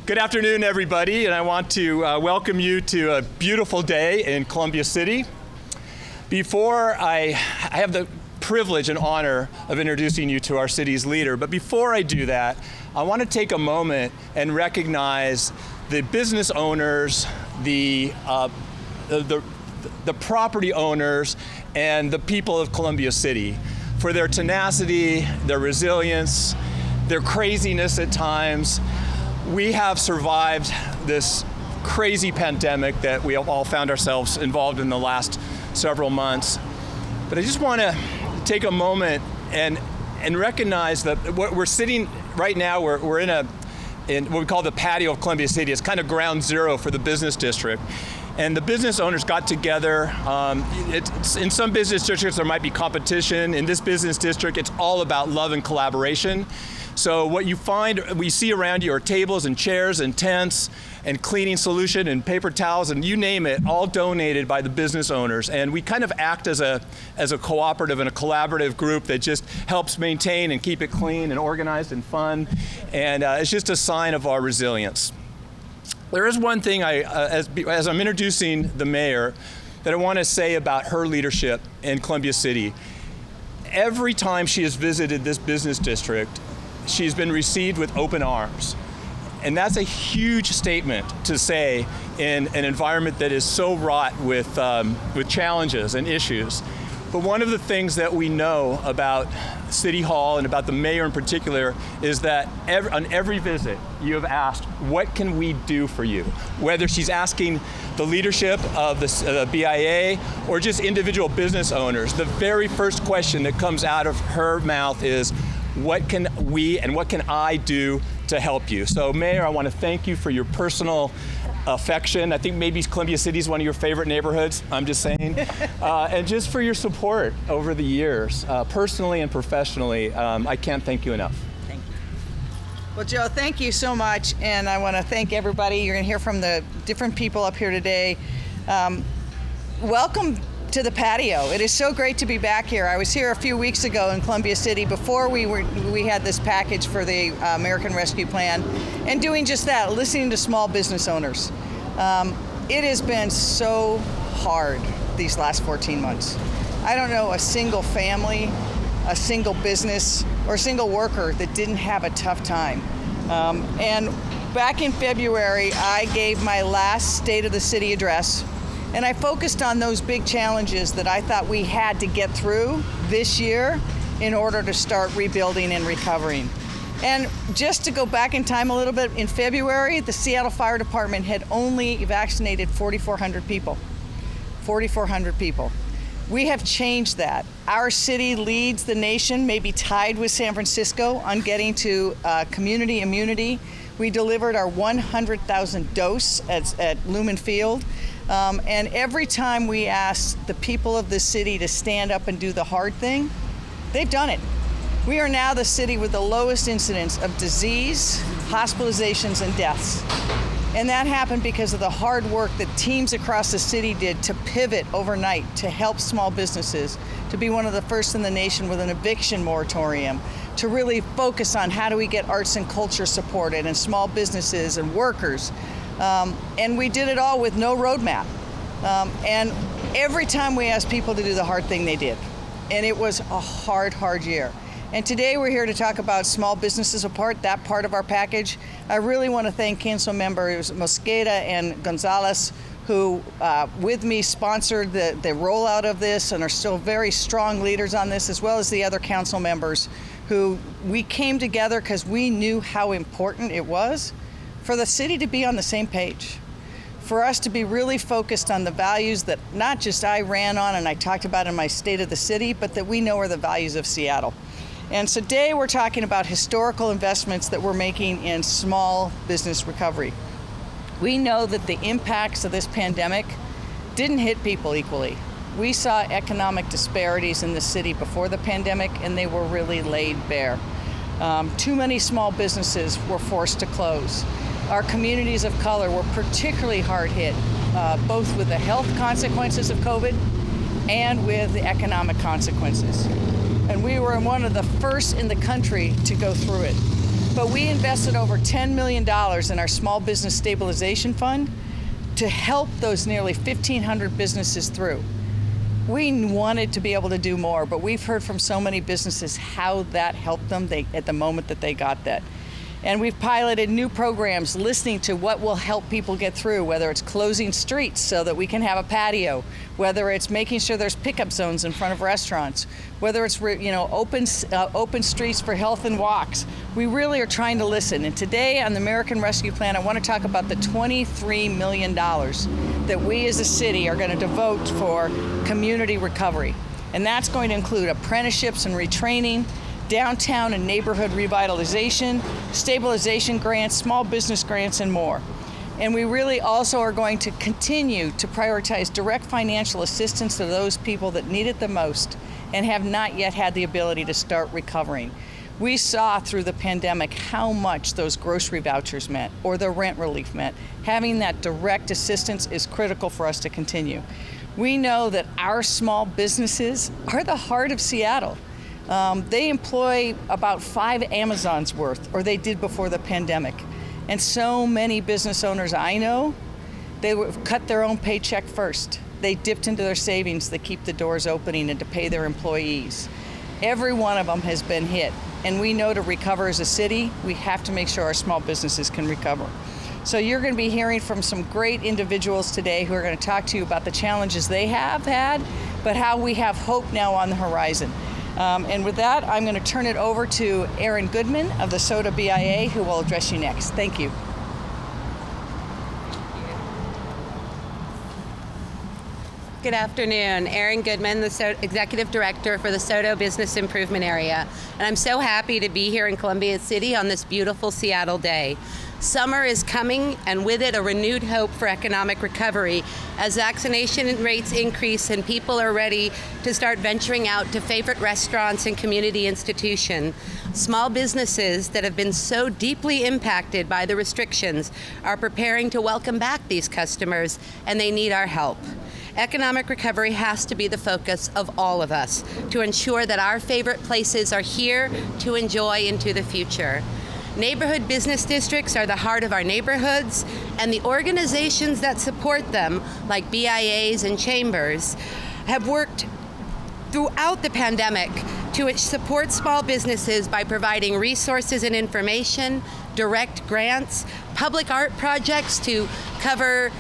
Good afternoon, everybody, and I want to welcome you to a beautiful day in Columbia City. Before I have the privilege and honor of introducing you to our city's leader, but before I do that, I want to take a moment and recognize the business owners, the property owners, and the people of Columbia City for their tenacity, their resilience, their craziness at times. We have survived this crazy pandemic that we have all found ourselves involved in the last several months. But I just want to take a moment and recognize that we're sitting right now, we're in what we call the patio of Columbia City. It's kind of ground zero for the business district. And the business owners got together. In some business districts, there might be competition. In this business district, it's all about love and collaboration. So what we see around you are tables and chairs and tents and cleaning solution and paper towels and you name it, all donated by the business owners. And we kind of act as a cooperative and a collaborative group that just helps maintain and keep it clean and organized and fun. And it's just a sign of our resilience. There is one thing as I'm introducing the mayor that I want to say about her leadership in Columbia City. Every time she has visited this business district, she's been received with open arms. And that's a huge statement to say in an environment that is so wrought with challenges and issues. But one of the things that we know about City Hall and about the mayor in particular is that on every visit you have asked, what can we do for you? Whether she's asking the leadership of the BIA or just individual business owners, the very first question that comes out of her mouth is, what can we and what can I do to help you? So Mayor, I want to thank you for your personal affection. I think maybe Columbia City is one of your favorite neighborhoods, I'm just saying. And just for your support over the years, personally and professionally, I can't thank you enough. Thank you. Well, Joe, thank you so much. And I want to thank everybody. You're going to hear from the different people up here today. Welcome to the patio. It is so great to be back here. I was here a few weeks ago in Columbia City before we had this package for the American Rescue Plan, and doing just that, listening to small business owners. It has been so hard these last 14 months. I don't know a single family, a single business, or a single worker that didn't have a tough time. And back in February, I gave my last State of the City address. And I focused on those big challenges that I thought we had to get through this year in order to start rebuilding and recovering. And just to go back in time a little bit, in February, the Seattle Fire Department had only vaccinated 4,400 people. 4,400 people. We have changed that. Our city leads the nation, maybe tied with San Francisco, on getting to community immunity. We delivered our 100,000th dose at Lumen Field. And every time we ask the people of the city to stand up and do the hard thing, they've done it. We are now the city with the lowest incidence of disease, hospitalizations, and deaths. And that happened because of the hard work that teams across the city did to pivot overnight to help small businesses, to be one of the first in the nation with an eviction moratorium, to really focus on how do we get arts and culture supported and small businesses and workers. And we did it all with no roadmap. And every time we asked people to do the hard thing, they did. And it was a hard, hard year. And today we're here to talk about small businesses apart, that part of our package. I really want to thank council members Mosqueda and Gonzalez, who with me sponsored the rollout of this and are still very strong leaders on this, as well as the other council members who we came together because we knew how important it was for the city to be on the same page, for us to be really focused on the values that not just I ran on and I talked about in my State of the City, but that we know are the values of Seattle. And so today we're talking about historical investments that we're making in small business recovery. We know that the impacts of this pandemic didn't hit people equally. We saw economic disparities in the city before the pandemic, and they were really laid bare. Too many small businesses were forced to close. Our communities of color were particularly hard hit, both with the health consequences of COVID and with the economic consequences. And we were one of the first in the country to go through it. but we invested over $10 million in our Small Business Stabilization Fund to help those nearly 1,500 businesses through. We wanted to be able to do more, but we've heard from so many businesses how that helped them at the moment that they got that. And we've piloted new programs listening to what will help people get through, whether it's closing streets so that we can have a patio, whether it's making sure there's pickup zones in front of restaurants, whether it's open streets for health and walks. We really are trying to listen. And today on the American Rescue Plan, I want to talk about the $23 million that we as a city are going to devote for community recovery. And that's going to include apprenticeships and retraining, downtown and neighborhood revitalization, stabilization grants, small business grants, and more. And we really also are going to continue to prioritize direct financial assistance to those people that need it the most and have not yet had the ability to start recovering. We saw through the pandemic how much those grocery vouchers meant or the rent relief meant. Having that direct assistance is critical for us to continue. We know that our small businesses are the heart of Seattle. They employ about 5 Amazons worth, or they did before the pandemic. And so many business owners I know, they would cut their own paycheck first. They dipped into their savings to keep the doors opening and to pay their employees. Every one of them has been hit. And we know to recover as a city, we have to make sure our small businesses can recover. So you're going to be hearing from some great individuals today who are going to talk to you about the challenges they have had, but how we have hope now on the horizon. And with that, I'm going to turn it over to Erin Goodman of the SODO BIA, who will address you next. Thank you. Good afternoon. Erin Goodman, the Executive Director for the SODO Business Improvement Area. And I'm so happy to be here in Columbia City on this beautiful Seattle day. Summer is coming, and with it a renewed hope for economic recovery as vaccination rates increase and people are ready to start venturing out to favorite restaurants and community institutions. Small businesses that have been so deeply impacted by the restrictions are preparing to welcome back these customers, and they need our help. Economic recovery has to be the focus of all of us to ensure that our favorite places are here to enjoy into the future. Neighborhood business districts are the heart of our neighborhoods, and the organizations that support them, like BIAs and chambers, have worked throughout the pandemic to support small businesses by providing resources and information, direct grants, public art projects to cover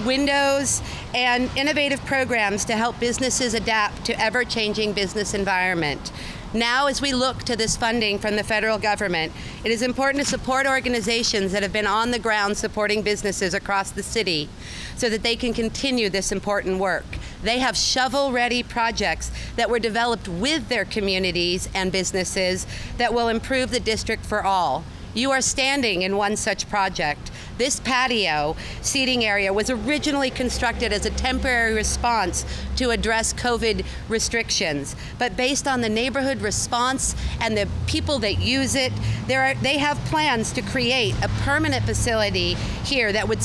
windows, and innovative programs to help businesses adapt to ever-changing business environment. Now, as we look to this funding from the federal government, it is important to support organizations that have been on the ground supporting businesses across the city so that they can continue this important work. They have shovel-ready projects that were developed with their communities and businesses that will improve the district for all. You are standing in one such project. This patio seating area was originally constructed as a temporary response to address COVID restrictions. But based on the neighborhood response and the people that use it, they have plans to create a permanent facility here that would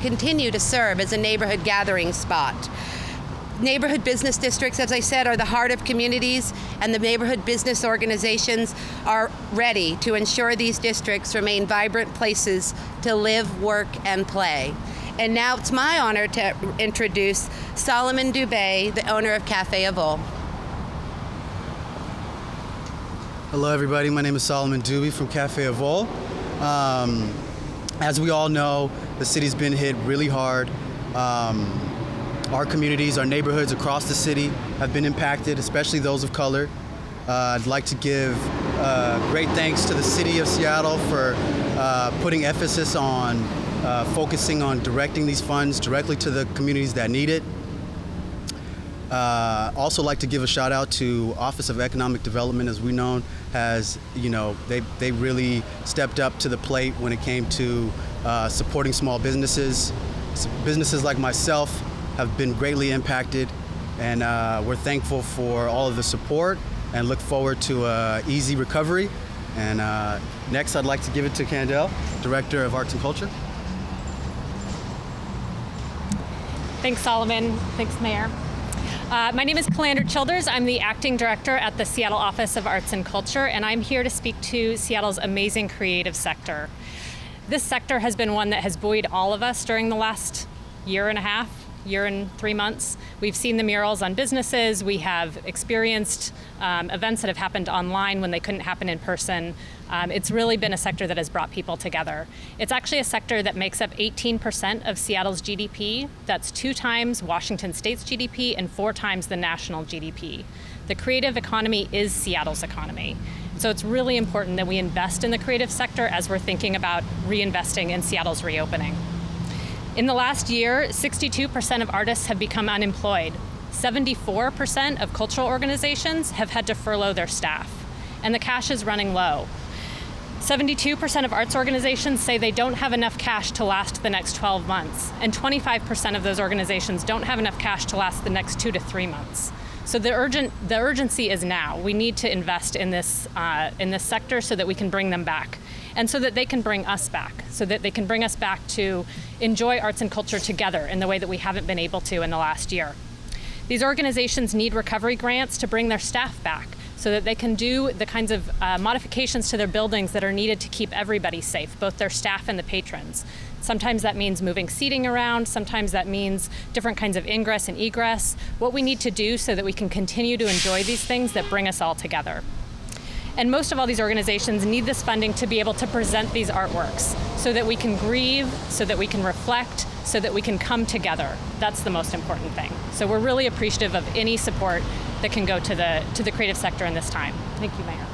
continue to serve as a neighborhood gathering spot. Neighborhood business districts, as I said, are the heart of communities, and the neighborhood business organizations are ready to ensure these districts remain vibrant places to live, work, and play. And now it's my honor to introduce Solomon Dubie, the owner of Café Avole. Hello everybody, my name is Solomon Dubie from Café Avole. As we all know, the city's been hit really hard. Our communities, our neighborhoods across the city have been impacted, especially those of color. I'd like to give great thanks to the city of Seattle for putting emphasis on focusing on directing these funds directly to the communities that need it. Also like to give a shout out to Office of Economic Development, as we know, they really stepped up to the plate when it came to supporting small businesses. Businesses like myself have been greatly impacted, and we're thankful for all of the support and look forward to easy recovery. And next I'd like to give it to Candell, Director of Arts and Culture. Thanks, Solomon. Thanks, Mayor. My name is Calandra Childers. I'm the acting director at the Seattle Office of Arts and Culture, and I'm here to speak to Seattle's amazing creative sector. This sector has been one that has buoyed all of us during the last year and a half, year and 3 months. We've seen the murals on businesses. We have experienced events that have happened online when they couldn't happen in person. It's really been a sector that has brought people together. It's actually a sector that makes up 18% of Seattle's GDP. That's 2 times Washington State's GDP and 4 times the national GDP. The creative economy is Seattle's economy. So it's really important that we invest in the creative sector as we're thinking about reinvesting in Seattle's reopening. In the last year, 62% of artists have become unemployed. 74% of cultural organizations have had to furlough their staff, and the cash is running low. 72% of arts organizations say they don't have enough cash to last the next 12 months, and 25% of those organizations don't have enough cash to last the next 2 to 3 months. So the urgency is now. We need to invest in this sector so that we can bring them back, and so that they can bring us back, so that they can bring us back to enjoy arts and culture together in the way that we haven't been able to in the last year. These organizations need recovery grants to bring their staff back so that they can do the kinds of modifications to their buildings that are needed to keep everybody safe, both their staff and the patrons. Sometimes that means moving seating around, sometimes that means different kinds of ingress and egress, what we need to do so that we can continue to enjoy these things that bring us all together. And most of all, these organizations need this funding to be able to present these artworks so that we can grieve, so that we can reflect, so that we can come together. That's the most important thing. So we're really appreciative of any support that can go to the creative sector in this time. Thank you, Mayor.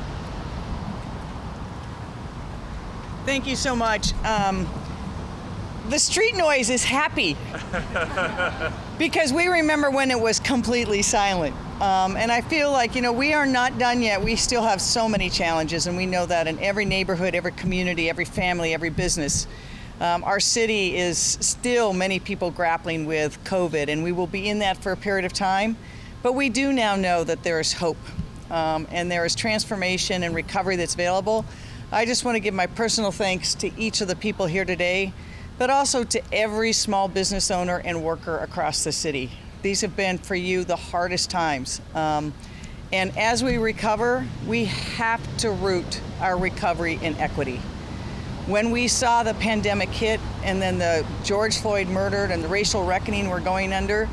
Thank you so much. The street noise is happy because we remember when it was completely silent. And I feel like, we are not done yet. We still have so many challenges, and we know that in every neighborhood, every community, every family, every business. Our city is still many people grappling with COVID, and we will be in that for a period of time. But we do now know that there is hope, and there is transformation and recovery that's available. I just want to give my personal thanks to each of the people here today, but also to every small business owner and worker across the city. These have been, for you, the hardest times. And as we recover, we have to root our recovery in equity. When we saw the pandemic hit and then the George Floyd murdered and the racial reckoning we're going under,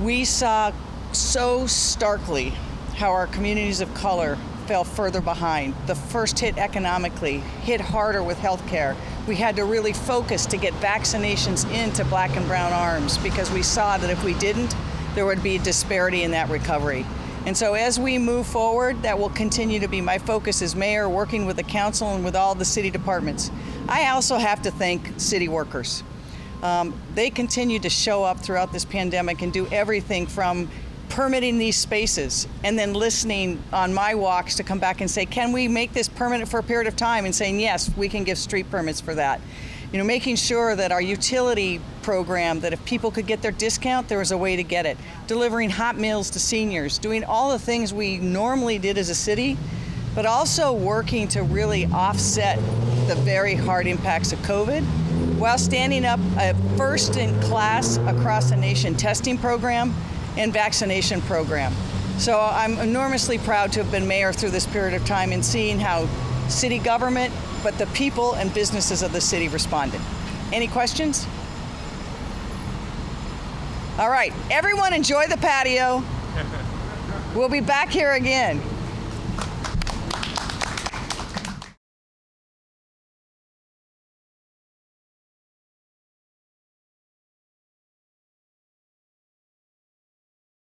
we saw so starkly how our communities of color fell further behind. The first hit economically, hit harder with healthcare. We had to really focus to get vaccinations into Black and brown arms because we saw that if we didn't, there would be a disparity in that recovery. And so as we move forward, that will continue to be my focus as mayor, working with the council and with all the city departments. I also have to thank city workers. They continue to show up throughout this pandemic and do everything from permitting these spaces and then listening on my walks to come back and say, can we make this permanent for a period of time? And saying, yes, we can give street permits for that. Making sure that our utility program, that if people could get their discount, there was a way to get it. Delivering hot meals to seniors, doing all the things we normally did as a city, but also working to really offset the very hard impacts of COVID while standing up a first-in-class across-the-nation testing program and vaccination program. So I'm enormously proud to have been mayor through this period of time and seeing how city government, but the people and businesses of the city responded. Any questions? All right, everyone enjoy the patio. We'll be back here again.